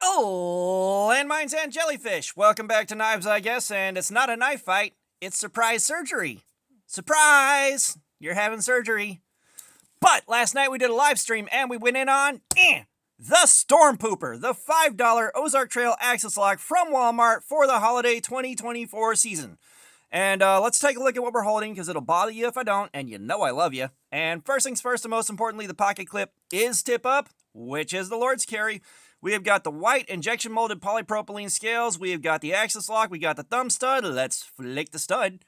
Oh, landmines and jellyfish. Welcome back to Knives, I guess, and it's not a knife fight, it's surprise surgery. Surprise! You're having surgery. But last night we did a live stream and we went in on the Stormpooper, the $5 Ozark Trail Axis Lock from Walmart for the holiday 2024 season. And let's take a look at what we're holding because it'll bother you if I don't, and you know I love you. And first things first, and most importantly, the pocket clip is tip up, which is the Lord's carry. We have got the white injection molded polypropylene scales. We have got the axis lock. We got the thumb stud. Let's flick the stud.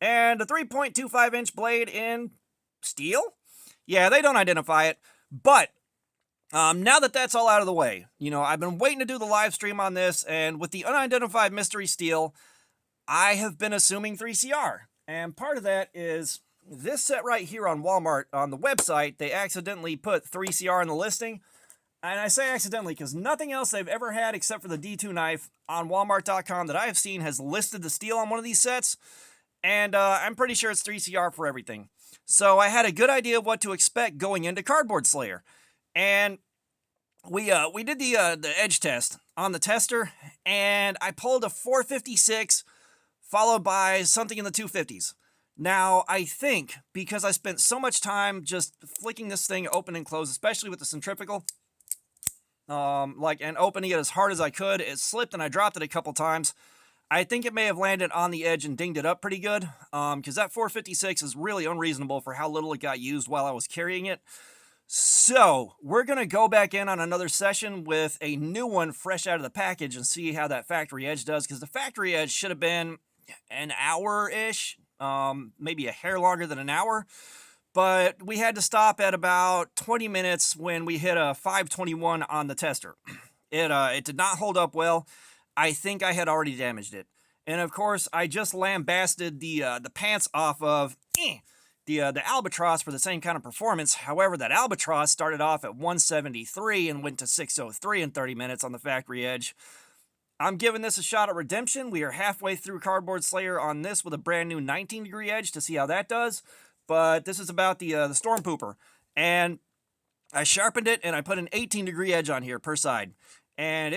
And the 3.25 inch blade in steel. Yeah, they don't identify it. But now that that's all out of the way, I've been waiting to do the live stream on this. And with the unidentified mystery steel, I have been assuming 3CR. And part of that is this set right here on Walmart on the website. They accidentally put 3CR in the listing. And I say accidentally because nothing else they've ever had except for the D2 knife on Walmart.com that I have seen has listed the steel on one of these sets. And I'm pretty sure it's 3CR for everything. So I had a good idea of what to expect going into Cardboard Slayer. And we did the edge test on the tester. And I pulled a 456 followed by something in the 250s. Now, I think because I spent so much time just flicking this thing open and close, especially with the centrifugal, and opening it as hard as I could. It slipped and I dropped it a couple times. I think it may have landed on the edge and dinged it up pretty good, because that 456 is really unreasonable for how little it got used while I was carrying it. So, we're going to go back in on another session with a new one fresh out of the package and see how that factory edge does, because the factory edge should have been an hour-ish, maybe a hair longer than an hour. But we had to stop at about 20 minutes when we hit a 521 on the tester. It did not hold up well. I think I had already damaged it. And of course, I just lambasted the pants off of the Albatross for the same kind of performance. However, that Albatross started off at 173 and went to 603 in 30 minutes on the factory edge. I'm giving this a shot at redemption. We are halfway through Cardboard Slayer on this with a brand new 19-degree edge to see how that does. But this is about the Stormpooper. And I sharpened it, and I put an 18-degree edge on here per side. And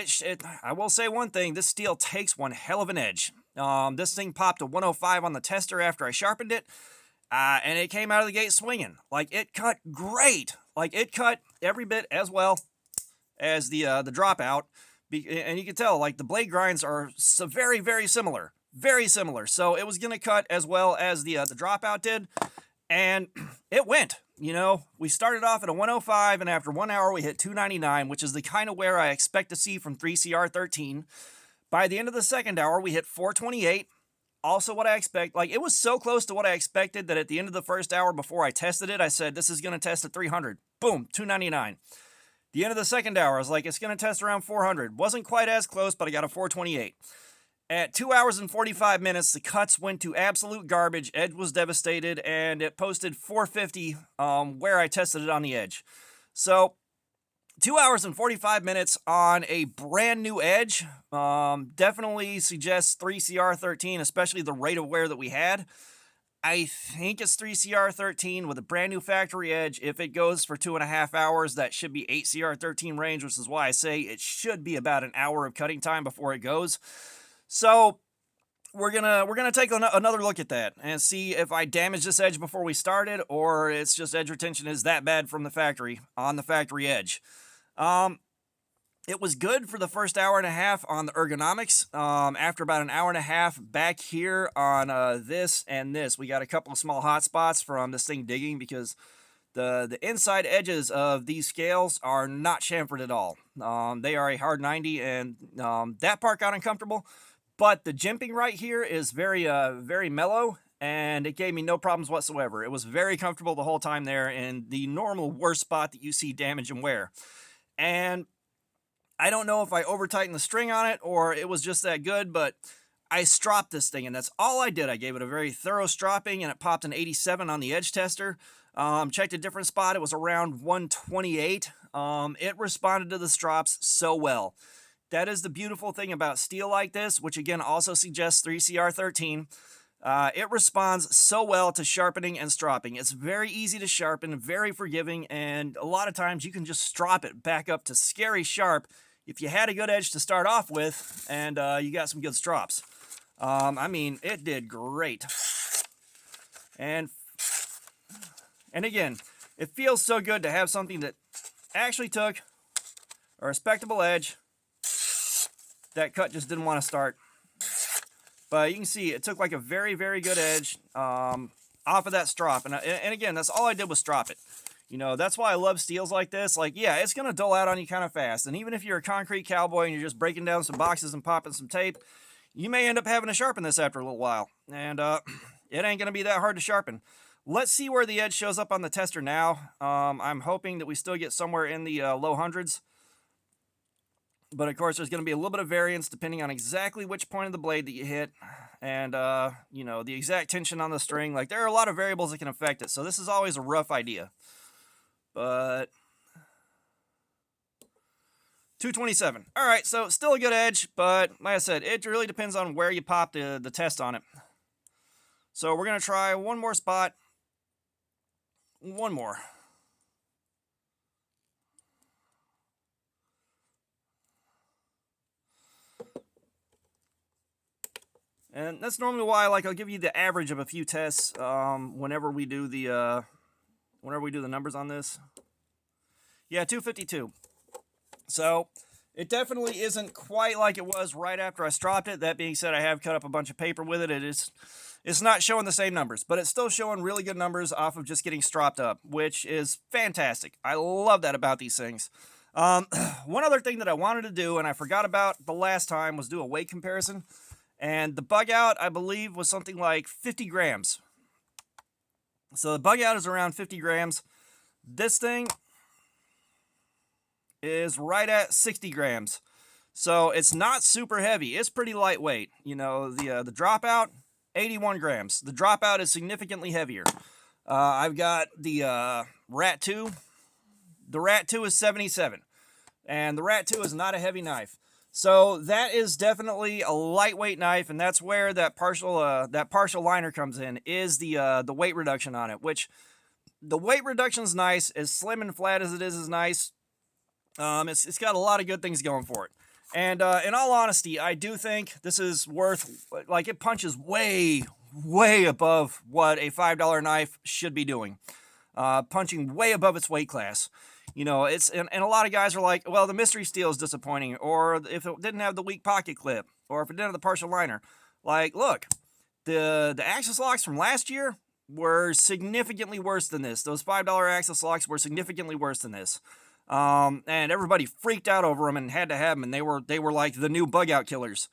I will say one thing, this steel takes one hell of an edge. This thing popped a 105 on the tester after I sharpened it, and it came out of the gate swinging. Like, it cut great. Like, it cut every bit as well as the dropout. And you can tell, like, the blade grinds are so very, very similar. Very similar. So it was going to cut as well as the dropout did. And it went, we started off at a 105, and after 1 hour, we hit 299, which is the kind of wear I expect to see from 3CR13. By the end of the second hour, we hit 428. Also what I expect, it was so close to what I expected that at the end of the first hour before I tested it, I said, this is going to test at 300. Boom, 299. The end of the second hour, I was like, it's going to test around 400. Wasn't quite as close, but I got a 428. At 2 hours and 45 minutes, the cuts went to absolute garbage. Edge was devastated, and it posted 450 where I tested it on the edge. So, 2 hours and 45 minutes on a brand new edge definitely suggests 3CR13, especially the rate of wear that we had. I think it's 3CR13 with a brand new factory edge. If it goes for 2.5 hours, that should be 8CR13 range, which is why I say it should be about an hour of cutting time before it goes. So we're gonna take another look at that and see if I damaged this edge before we started, or it's just edge retention is that bad from the factory on the factory edge. It was good for the first hour and a half on the ergonomics. After about an hour and a half back here on this and this, we got a couple of small hot spots from this thing digging because the inside edges of these scales are not chamfered at all. They are a hard 90, and that part got uncomfortable. But the jimping right here is very, very mellow, and it gave me no problems whatsoever. It was very comfortable the whole time there in the normal worst spot that you see damage and wear. And I don't know if I over-tightened the string on it or it was just that good, but I stropped this thing, and that's all I did. I gave it a very thorough stropping, and it popped an 87 on the edge tester. Checked a different spot. It was around 128. It responded to the strops so well. That is the beautiful thing about steel like this, which again also suggests 3CR13. It responds so well to sharpening and stropping. It's very easy to sharpen, very forgiving, and a lot of times you can just strop it back up to scary sharp if you had a good edge to start off with and you got some good strops. I mean, it did great. And again, it feels so good to have something that actually took a respectable edge. That cut just didn't want to start. But you can see it took like a very, very good edge off of that strop. And again, that's all I did was strop it. You know, that's why I love steels like this. Like, yeah, it's going to dull out on you kind of fast. And even if you're a concrete cowboy and you're just breaking down some boxes and popping some tape, you may end up having to sharpen this after a little while. And it ain't going to be that hard to sharpen. Let's see where the edge shows up on the tester now. I'm hoping that we still get somewhere in the low hundreds. But of course, there's going to be a little bit of variance depending on exactly which point of the blade that you hit. And, you know, the exact tension on the string. Like, there are a lot of variables that can affect it. So this is always a rough idea. But 227. All right, so still a good edge, but like I said, it really depends on where you pop the test on it. So we're going to try one more spot. One more. And that's normally why, like, I'll give you the average of a few tests whenever we do the numbers on this. Yeah, 252. So it definitely isn't quite like it was right after I stropped it. That being said, I have cut up a bunch of paper with it. It's not showing the same numbers, but it's still showing really good numbers off of just getting stropped up, which is fantastic. I love that about these things. One other thing that I wanted to do, and I forgot about the last time, was do a weight comparison. And the bug out, I believe, was something like 50 grams. So the bug out is around 50 grams. This thing is right at 60 grams. So it's not super heavy. It's pretty lightweight. You know, the dropout, 81 grams. The dropout is significantly heavier. I've got the Rat 2. The Rat 2 is 77. And the Rat 2 is not a heavy knife. So that is definitely a lightweight knife, and that's where that partial liner comes in, is the weight reduction on it, which the weight reduction is nice. As slim and flat as it is nice. It's got a lot of good things going for it. And in all honesty, I do think this is worth, like, it punches way, way above what a $5 knife should be doing. Punching way above its weight class. You know, and a lot of guys are like, well, the mystery steel is disappointing, or if it didn't have the weak pocket clip, or if it didn't have the partial liner. Like, look, the axis locks from last year were significantly worse than this. Those $5 axis locks were significantly worse than this. And everybody freaked out over them and had to have them, and they were like the new bug out killers.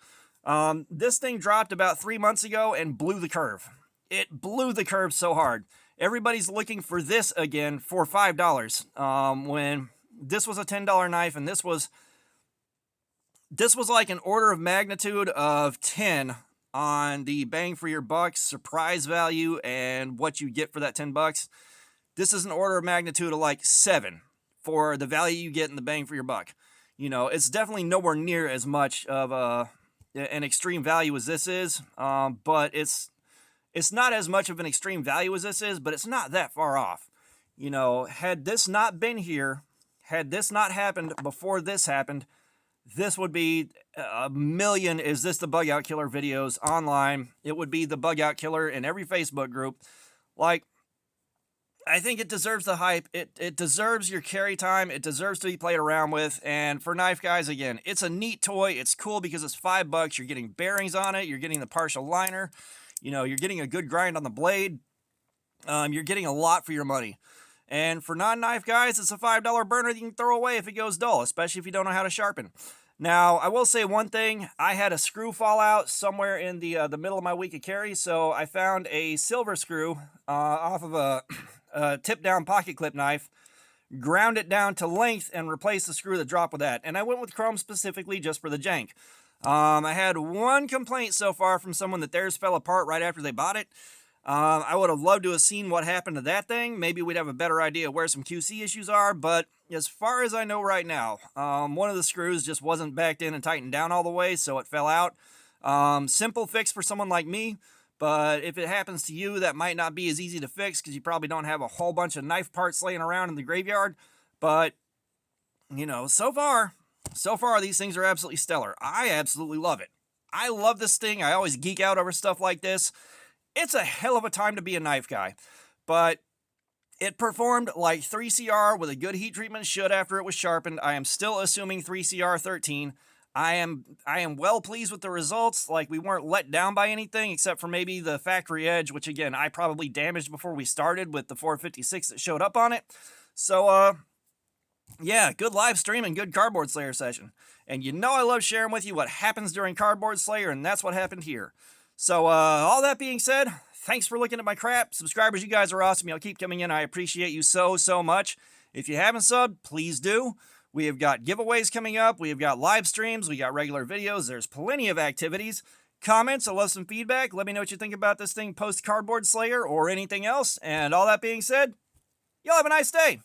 This thing dropped about 3 months ago and blew the curve. It blew the curve so hard. Everybody's looking for this again for $5. When this was a $10 knife, and this was like an order of magnitude of 10 on the bang for your buck, surprise value, and what you get for that $10. This is an order of magnitude of like 7 for the value you get in the bang for your buck. You know, it's definitely nowhere near as much of an extreme value as this is, but it's not as much of an extreme value as this is, but it's not that far off. You know, had this not been here, had this not happened before this happened, this would be a million "Is This the Bug Out Killer" videos online. It would be the Bug Out Killer in every Facebook group. Like, I think it deserves the hype. It deserves your carry time. It deserves to be played around with. And for knife guys, again, it's a neat toy. It's cool because it's $5. You're getting bearings on it. You're getting the partial liner. You know, you're getting a good grind on the blade. You're getting a lot for your money. And for non-knife guys, it's a $5 burner that you can throw away if it goes dull, especially if you don't know how to sharpen. Now, I will say one thing. I had a screw fall out somewhere in the middle of my week of carry, so I found a silver screw off of a tip-down pocket clip knife, ground it down to length, and replaced the screw that dropped with that. And I went with chrome specifically just for the jank. I had one complaint so far from someone that theirs fell apart right after they bought it. I would have loved to have seen what happened to that thing. Maybe we'd have a better idea where some QC issues are, but as far as I know right now, one of the screws just wasn't backed in and tightened down all the way, so it fell out. Simple fix for someone like me, but if it happens to you, that might not be as easy to fix because you probably don't have a whole bunch of knife parts laying around in the graveyard. But, you know, so far, So far, these things are absolutely stellar. I absolutely love it. I love this thing. I always geek out over stuff like this. It's a hell of a time to be a knife guy, but it performed like 3CR with a good heat treatment should after it was sharpened. I am still assuming 3CR 13. I am well pleased with the results. Like, we weren't let down by anything except for maybe the factory edge, which again I probably damaged before we started with the 456 that showed up on it. So yeah, good live stream and good Cardboard Slayer session. And you know I love sharing with you what happens during Cardboard Slayer, and that's what happened here. So all that being said, thanks for looking at my crap. Subscribers, you guys are awesome. Y'all keep coming in. I appreciate you so much. If you haven't subbed, please do. We have got giveaways coming up. We have got live streams. We got regular videos. There's plenty of activities. Comments, I love some feedback. Let me know what you think about this thing post Cardboard Slayer or anything else. And all that being said, y'all have a nice day.